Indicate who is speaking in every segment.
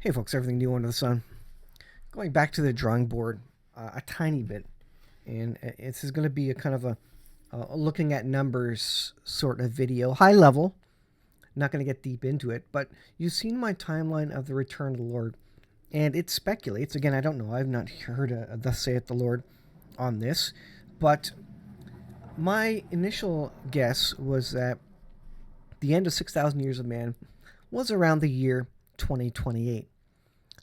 Speaker 1: Hey folks, everything new under the sun. Going back to the drawing board a tiny bit, and this is going to be a kind of a looking at numbers sort of video, high level. Not going to get deep into it, but you've seen my timeline of the return of the Lord, and it speculates. Again, I don't know. I've not heard a "Thus saith the Lord" on this, but my initial guess was that the end of 6,000 years of man was around the year 2028.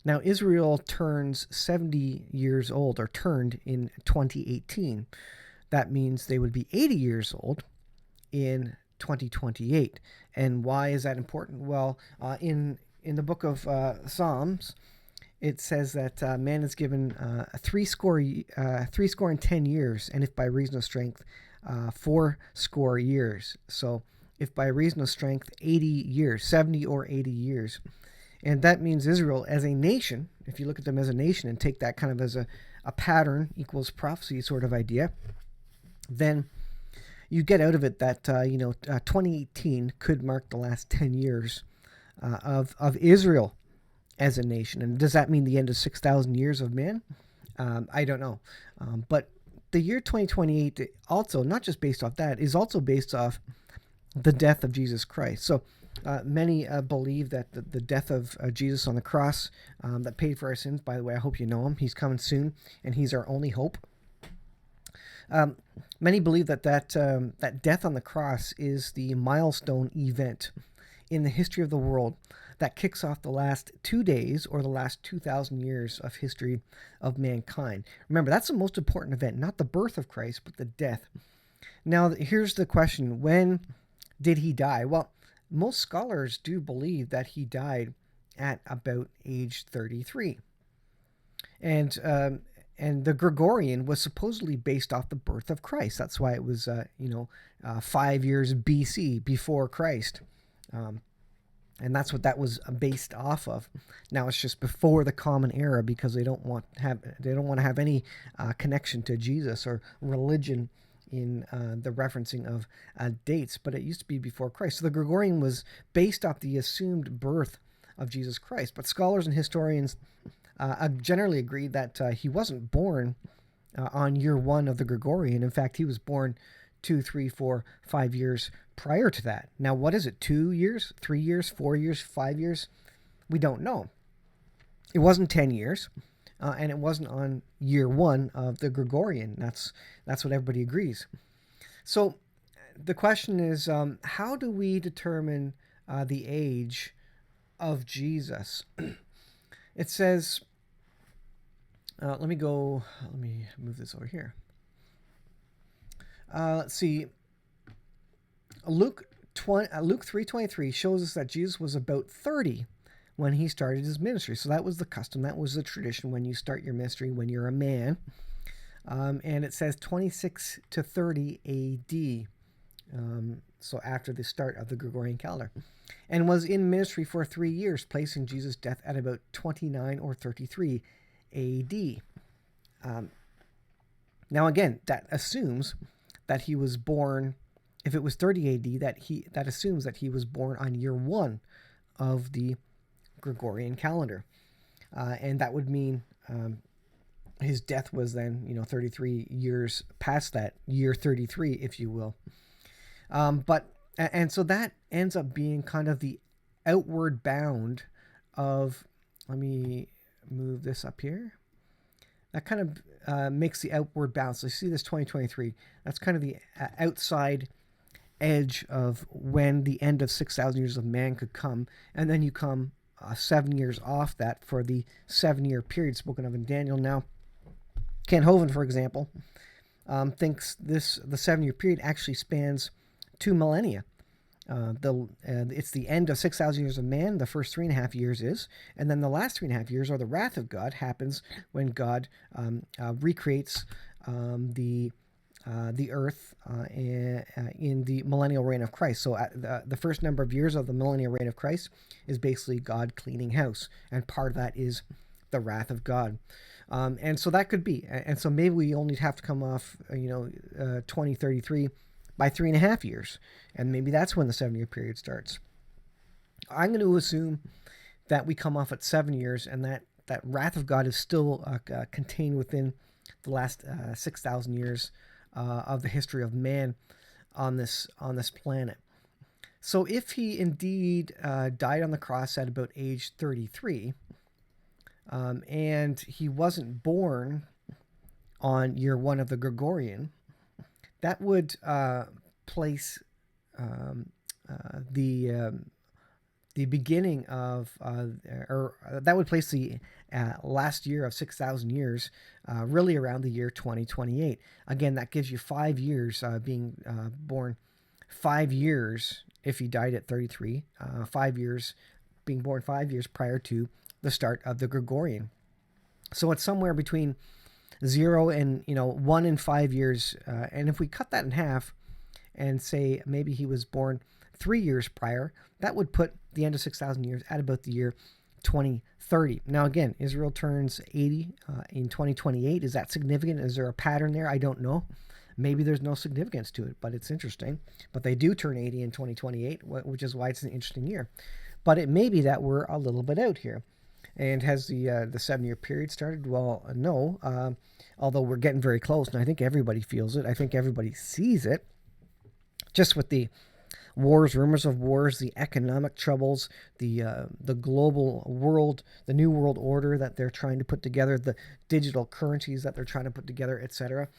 Speaker 1: Now, Israel turns 70 years old, or turned in 2018. That means they would be 80 years old in 2028. And why is that important? Well, in the book of Psalms, it says that man is given three score and 10 years, and if by reason of strength, 4 score years. So, if by reason of strength, 80 years, 70 or 80 years. And that means Israel as a nation, if you look at them as a nation and take that kind of as a pattern equals prophecy sort of idea, then you get out of it that 2018 could mark the last 10 years of Israel as a nation. And does that mean the end of 6,000 years of man? I don't know. But the year 2028 also, not just based off that, is also based off the death of Jesus Christ. So many believe that the death of Jesus on the cross that paid for our sins, by the way, I hope you know him. He's coming soon, and he's our only hope. Many believe that death on the cross is the milestone event in the history of the world that kicks off the last 2 days or the last 2,000 years of history of mankind. Remember, that's the most important event, not the birth of Christ, but the death. Now, here's the question. When did he die? Well, most scholars do believe that he died at about age 33. And the Gregorian was supposedly based off the birth of Christ. That's why it was, 5 years BC, before Christ. And that's what that was based off of. Now it's just before the Common Era because they don't want to have any connection to Jesus or religion in the referencing of dates, but it used to be before Christ. So the Gregorian was based off the assumed birth of Jesus Christ. But scholars and historians generally agree that he wasn't born on year one of the Gregorian. In fact, he was born 2, 3, 4, 5 years prior to that. Now, what is it? 2 years, 3 years, 4 years, 5 years? We don't know. It wasn't 10 years. And it wasn't on year one of the Gregorian. That's what everybody agrees. So the question is, how do we determine the age of Jesus? It says, let me move this over here. Let's see. Luke 3:23 shows us that Jesus was about 30 when he started his ministry. So that was the custom. That was the tradition when you start your ministry, when you're a man. And it says 26 to 30 AD. So after the start of the Gregorian calendar. And was in ministry for 3 years, placing Jesus' death at about 29 or 33 AD. Now again, that assumes that he was born, if it was 30 AD, that assumes that he was born on year one of the Gregorian calendar. And that would mean his death was then, 33 years past that, year 33, if you will. And so that ends up being kind of the outward bound of, let me move this up here. That kind of makes the outward bound. So you see this 2023, that's kind of the outside edge of when the end of 6,000 years of man could come. And then you come 7 years off that for the 7-year period spoken of in Daniel. Now, Ken Hovind, for example, thinks the 7-year period actually spans 2 millennia. It's the end of 6,000 years of man. The first 3.5 years is, and then the last 3.5 years, or the wrath of God, happens when God recreates the earth in the millennial reign of Christ. So the first number of years of the millennial reign of Christ is basically God cleaning house, and part of that is the wrath of God. And so that could be, and so maybe we only have to come off 2033 by 3.5 years, and maybe that's when the 7-year period starts. I'm going to assume that we come off at 7 years, and that wrath of God is still contained within the last 6,000 years of the history of man on this planet. So if he indeed died on the cross at about age 33, and he wasn't born on year 1 of the Gregorian, that would place the beginning of, or that would place the last year of 6,000 years really around the year 2028. Again, that gives you 5 years being born, 5 years if he died at 33, 5 years being born 5 years prior to the start of the Gregorian. So it's somewhere between 0 and 1 and 5 years. And if we cut that in half and say maybe he was born 3 years prior, that would put the end of 6,000 years at about the year 2030. Now again, Israel turns 80 in 2028. Is that significant? Is there a pattern there? I don't know. Maybe there's no significance to it, but it's interesting. But they do turn 80 in 2028, which is why it's an interesting year. But it may be that we're a little bit out here. And has the 7-year period started? Well, no. Although we're getting very close, and I think everybody feels it. I think everybody sees it. Just with the wars, rumors of wars, the economic troubles, the global world, the new world order that they're trying to put together, the digital currencies that they're trying to put together, etc.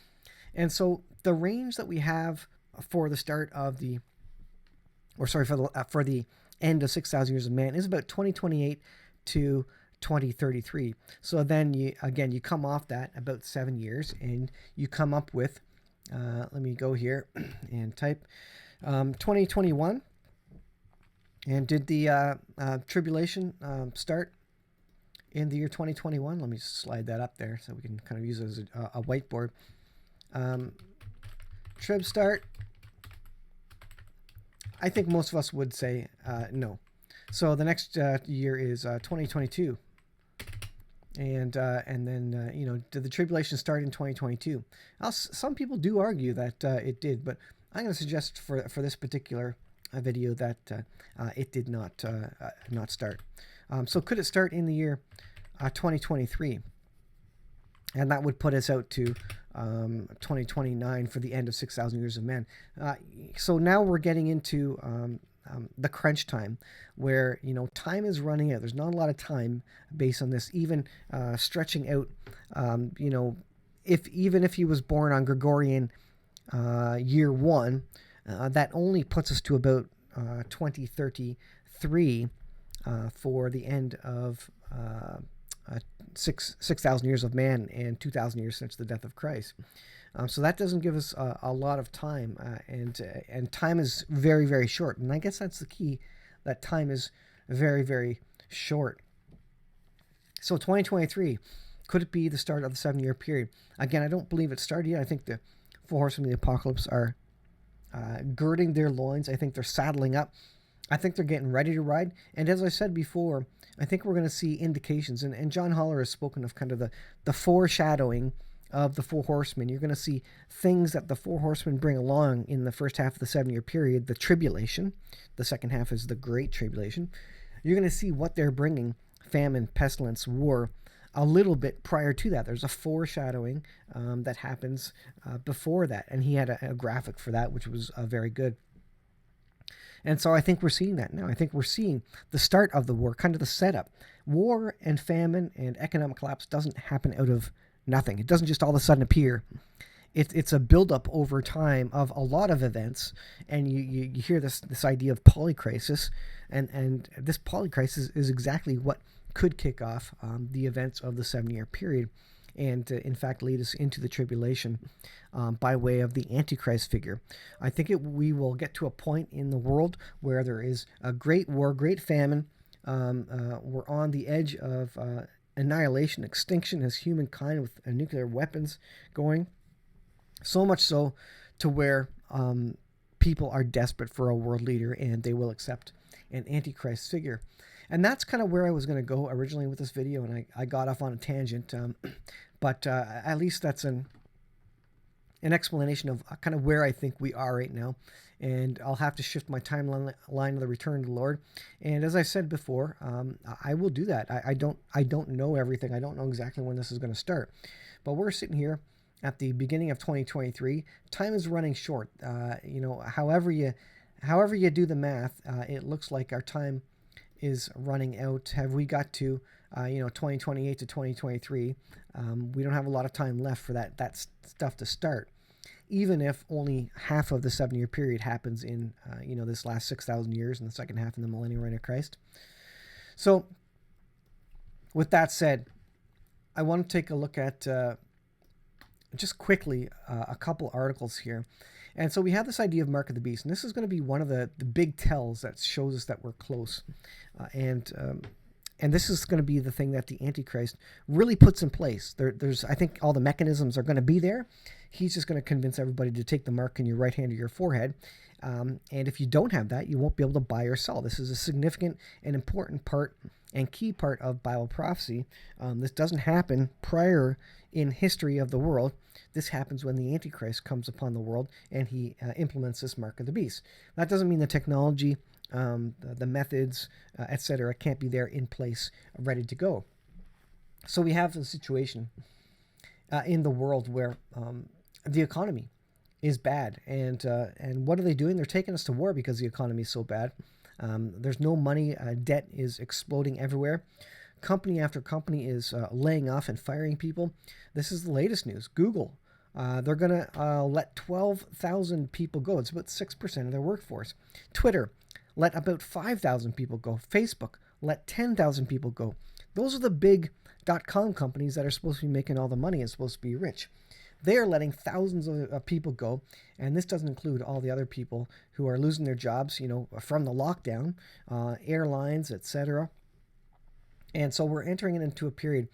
Speaker 1: And so the range that we have for the start of the, or sorry, for the end of 6,000 years of man is about 2028 to 2033. So then you come off that about 7 years, and you come up with, let me go here and type 2021. And did the tribulation start in the year 2021? Let me slide that up there so we can kind of use it as a whiteboard. Trib start. I think most of us would say no. So the next year is 2022. And then did the tribulation start in 2022? Some people do argue that it did, but I'm going to suggest for this particular video that it did not start. So could it start in the year 2023? And that would put us out to 2029 for the end of 6,000 years of man. So now we're getting into the crunch time, where time is running out. There's not a lot of time based on this, even stretching out. If he was born on Gregorian year 1, that only puts us to about 2033 for the end of 6,000 years of man and 2,000 years since the death of Christ. So that doesn't give us a lot of time, and time is very, very short. And I guess that's the key, that time is very, very short. So 2023, could it be the start of the 7-year period? Again, I don't believe it started yet. I think the 4 horsemen of the apocalypse are girding their loins. I think they're saddling up. I think they're getting ready to ride. And as I said before, I think we're going to see indications. And John Haller has spoken of kind of the foreshadowing of the 4 horsemen. You're going to see things that the 4 horsemen bring along in the first half of the 7-year period, the tribulation. The second half is the great tribulation. You're going to see what they're bringing, famine, pestilence, war, a little bit prior to that. There's a foreshadowing that happens before that. And he had a graphic for that, which was very good. And so I think we're seeing that now. I think we're seeing the start of the war, kind of the setup. War and famine and economic collapse doesn't happen out of nothing. It doesn't just all of a sudden appear. It's a buildup over time of a lot of events, and you hear this idea of polycrisis, and this polycrisis is exactly what could kick off the events of the 7-year period, and in fact lead us into the tribulation by way of the Antichrist figure. I think we will get to a point in the world where there is a great war, great famine. We're on the edge of annihilation, extinction as humankind, with nuclear weapons going. So much so to where people are desperate for a world leader, and they will accept an Antichrist figure. And that's kind of where I was going to go originally with this video, and I got off on a tangent. But at least that's an an explanation of kind of where I think we are right now. And I'll have to shift my timeline of the return to the Lord. And as I said before, I will do that. I don't know everything. I don't know exactly when this is going to start. But we're sitting here at the beginning of 2023. Time is running short. However you do the math, it looks like our time is running out. Have we got to 2028 to 2023? We don't have a lot of time left for that stuff to start, even if only half of the 7-year period happens in this last 6,000 years and the second half in the millennial reign of Christ. So with that said, I want to take a look at just quickly a couple articles here. And so we have this idea of mark of the beast, and this is going to be one of the big tells that shows us that we're close. And this is going to be the thing that the Antichrist really puts in place. There's, I think, all the mechanisms are going to be there. He's just going to convince everybody to take the mark in your right hand or your forehead. And if you don't have that, you won't be able to buy or sell. This is a significant and important part and key part of Bible prophecy. This doesn't happen prior in history of the world. This happens when the Antichrist comes upon the world and he implements this mark of the beast. That doesn't mean the technology, the methods, etc., can't be there in place, ready to go. So we have a situation in the world where the economy is bad, and what are they doing? They're taking us to war because the economy is so bad. There's no money. Debt is exploding everywhere. Company after company is laying off and firing people. This is the latest news. Google, they're going to let 12,000 people go. It's about 6% of their workforce. Twitter, let about 5,000 people go. Facebook, let 10,000 people go. Those are the big .com companies that are supposed to be making all the money and supposed to be rich. They are letting thousands of people go, and this doesn't include all the other people who are losing their jobs, from the lockdown, airlines, etc. And so we're entering into a period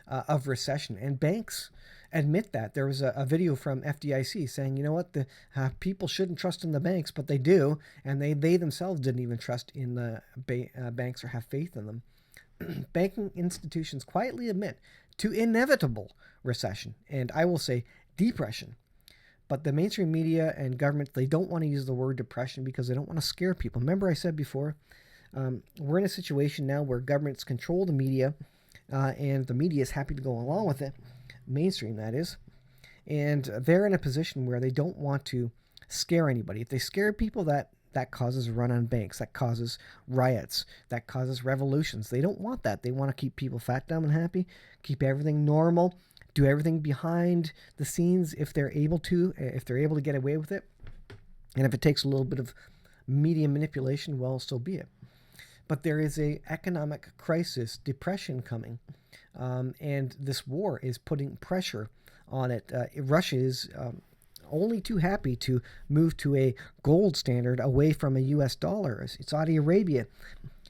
Speaker 1: of recession, and banks admit that. There was a video from FDIC saying, you know what, the people shouldn't trust in the banks, but they do, and they themselves didn't even trust in the banks or have faith in them. Banking institutions quietly admit to inevitable recession, and I will say depression. But the mainstream media and government, they don't want to use the word depression because they don't want to scare people. Remember I said before, we're in a situation now where governments control the media, and the media is happy to go along with it, mainstream that is, and they're in a position where they don't want to scare anybody. If they scare people, that causes a run on banks, that causes riots, that causes revolutions. They don't want that. They want to keep people fat, dumb, and happy, keep everything normal, do everything behind the scenes if they're able to get away with it. And if it takes a little bit of media manipulation, well, so be it. But there is a economic crisis, depression coming, and this war is putting pressure on it. Russia is only too happy to move to a gold standard away from a U.S. dollar. Saudi Arabia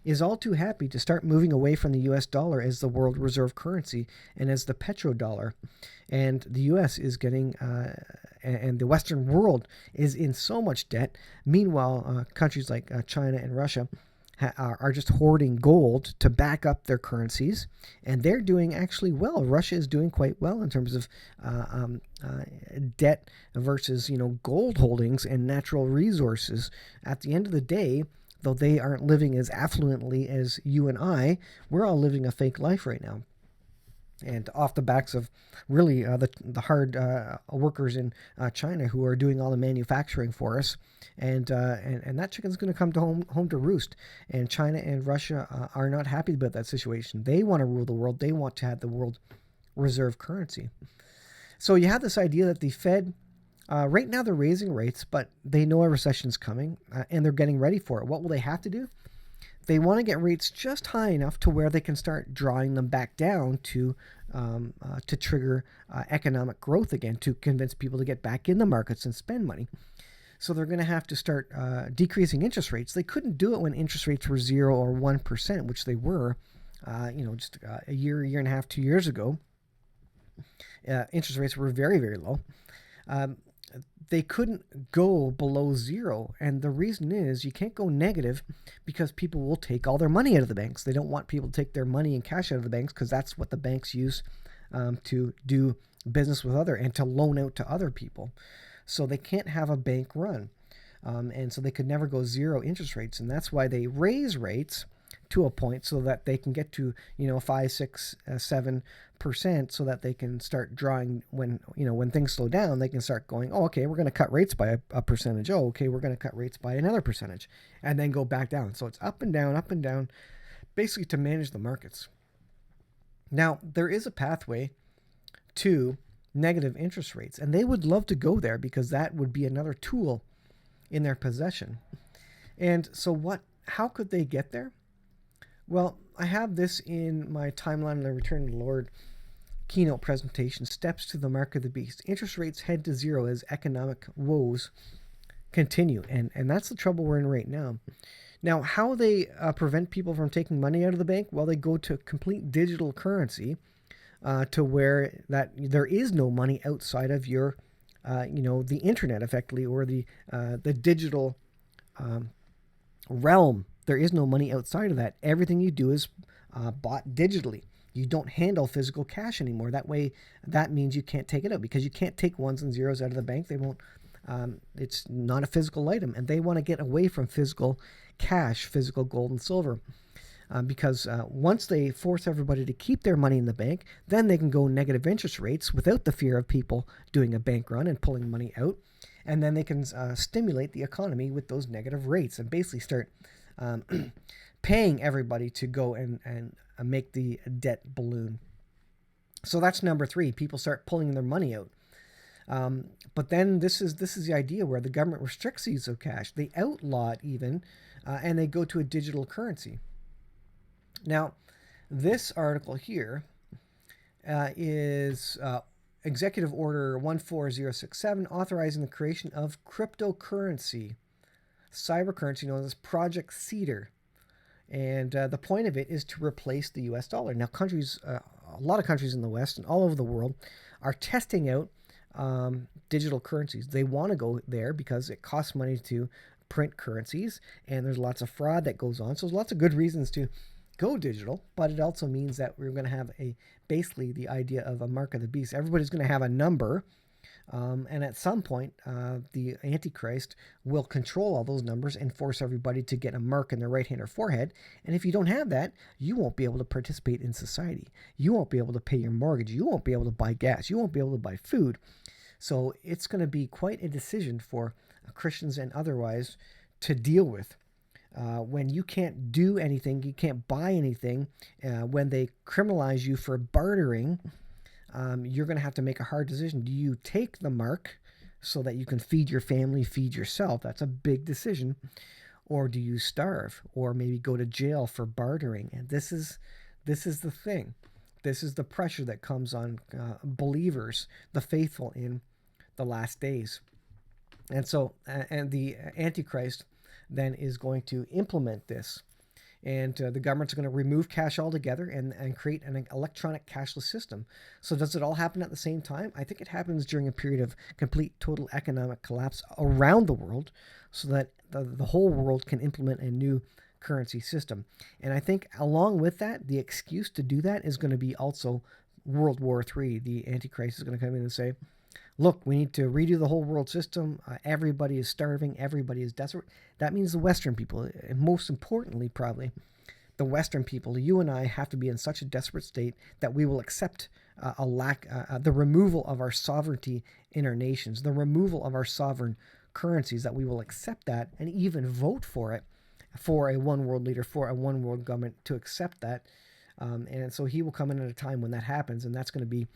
Speaker 1: is all too happy to start moving away from the U.S. dollar as the world reserve currency and as the petrodollar. And the U.S. is getting, and the Western world is in so much debt. Meanwhile, countries like China and Russia are just hoarding gold to back up their currencies, and they're doing actually well. Russia is doing quite well in terms of debt versus gold holdings and natural resources. At the end of the day, though they aren't living as affluently as you and I, we're all living a fake life right now. And off the backs of really the hard workers in China who are doing all the manufacturing for us, and that chicken's going to come to home to roost. And China and Russia are not happy about that situation. They want to rule the world. They want to have the world reserve currency. So you have this idea that the Fed, right now they're raising rates, but they know a recession is coming, and they're getting ready for it. What will they have to do? They want to get rates just high enough to where they can start drawing them back down to trigger economic growth again, to convince people to get back in the markets and spend money. So they're going to have to start decreasing interest rates. They couldn't do it when interest rates were 0 or 1%, which they were, just a year and a half, 2 years ago. Interest rates were very, very low. They couldn't go below 0. And the reason is you can't go negative because people will take all their money out of the banks. They don't want people to take their money and cash out of the banks because that's what the banks use to do business with other and to loan out to other people. So they can't have a bank run. And so they could never go zero interest rates. And that's why they raise rates to a point so that they can get to 5, 6, 7%, so that they can start drawing when things slow down. They can start going, oh, okay, we're going to cut rates by a percentage. Oh, okay, we're going to cut rates by another percentage, and then go back down. So it's up and down, basically to manage the markets. Now there is a pathway to negative interest rates, and they would love to go there because that would be another tool in their possession. And so how could they get there? Well, I have this in my Timeline of the Return of the Lord keynote presentation, Steps to the Mark of the Beast. Interest rates head to zero as economic woes continue. And that's the trouble we're in right now. Now, how they prevent people from taking money out of the bank? Well, they go to complete digital currency, to where that there is no money outside of your, the internet, effectively, or the digital realm. There is no money outside of that. Everything you do is bought digitally. You don't handle physical cash anymore. That means you can't take it out, because you can't take ones and zeros out of the bank. They won't. It's not a physical item, and they want to get away from physical cash, physical gold and silver, because once they force everybody to keep their money in the bank, then they can go negative interest rates without the fear of people doing a bank run and pulling money out, and then they can stimulate the economy with those negative rates and basically start paying everybody to go and make the debt balloon. So that's number 3. People start pulling their money out. But then this is the idea where the government restricts use of cash. They outlaw it even, and they go to a digital currency. Now, this article here is Executive Order 14067, authorizing the creation of cryptocurrency, cybercurrency known as Project Cedar. And the point of it is to replace the US dollar. Now, a lot of countries in the West and all over the world are testing out digital currencies. They want to go there because it costs money to print currencies, and there's lots of fraud that goes on. So there's lots of good reasons to go digital, but it also means that we're going to have basically the idea of a mark of the beast. Everybody's going to have a number, and at some point, the Antichrist will control all those numbers and force everybody to get a mark in their right hand or forehead. And if you don't have that, you won't be able to participate in society. You won't be able to pay your mortgage. You won't be able to buy gas. You won't be able to buy food. So it's going to be quite a decision for Christians and otherwise to deal with. When you can't do anything, you can't buy anything, when they criminalize you for bartering, you're going to have to make a hard decision. Do you take the mark so that you can feed your family, feed yourself? That's a big decision. Or do you starve, or maybe go to jail for bartering? And this is the thing. This is the pressure that comes on believers, the faithful, in the last days. And so, and the Antichrist then is going to implement this. And the government's going to remove cash altogether and create an electronic cashless system. So does it all happen at the same time? I think it happens during a period of complete total economic collapse around the world, so that the whole world can implement a new currency system. And I think along with that, the excuse to do that is going to be also World War III. The Antichrist is going to come in and say, look, we need to redo the whole world system. Everybody is starving. Everybody is desperate. That means the Western people, and most importantly, probably the Western people, you and I, have to be in such a desperate state that we will accept the removal of our sovereignty in our nations, the removal of our sovereign currencies, that we will accept that and even vote for it, for a one world leader, for a one world government to accept that. And so he will come in at a time when that happens, and that's going to be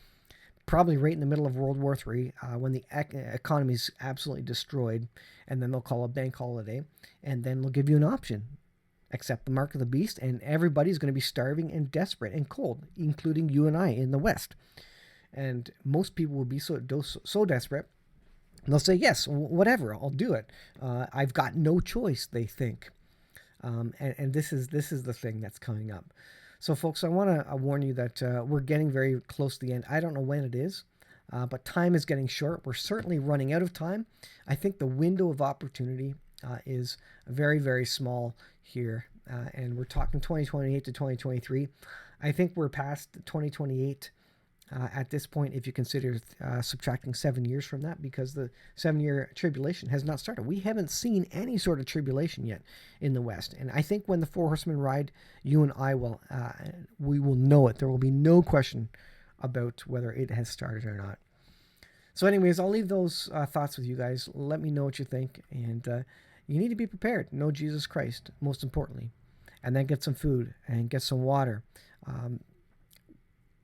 Speaker 1: probably right in the middle of World War III, when the economy is absolutely destroyed, and then they'll call a bank holiday, and then they'll give you an option. Accept the mark of the beast, and everybody's going to be starving and desperate and cold, including you and I in the West. And most people will be so desperate, they'll say, yes, whatever, I'll do it. I've got no choice, they think. And this is the thing that's coming up. So, folks, I want to warn you that we're getting very close to the end. I don't know when it is, but time is getting short. We're certainly running out of time. I think the window of opportunity is very, very small here, and we're talking 2028 to 2023. I think we're past 2028 at this point, if you consider subtracting 7 years from that, because the 7-year tribulation has not started. We haven't seen any sort of tribulation yet in the West. And I think when the four horsemen ride, you and I will, we will know it. There will be no question about whether it has started or not. So anyways, I'll leave those thoughts with you guys. Let me know what you think. And you need to be prepared. Know Jesus Christ, most importantly. And then get some food and get some water.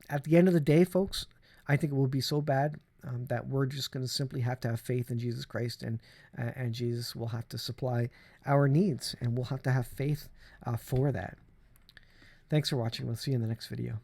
Speaker 1: At the end of the day, folks, I think it will be so bad that we're just going to simply have to have faith in Jesus Christ, and Jesus will have to supply our needs, and we'll have to have faith for that. Thanks for watching. We'll see you in the next video.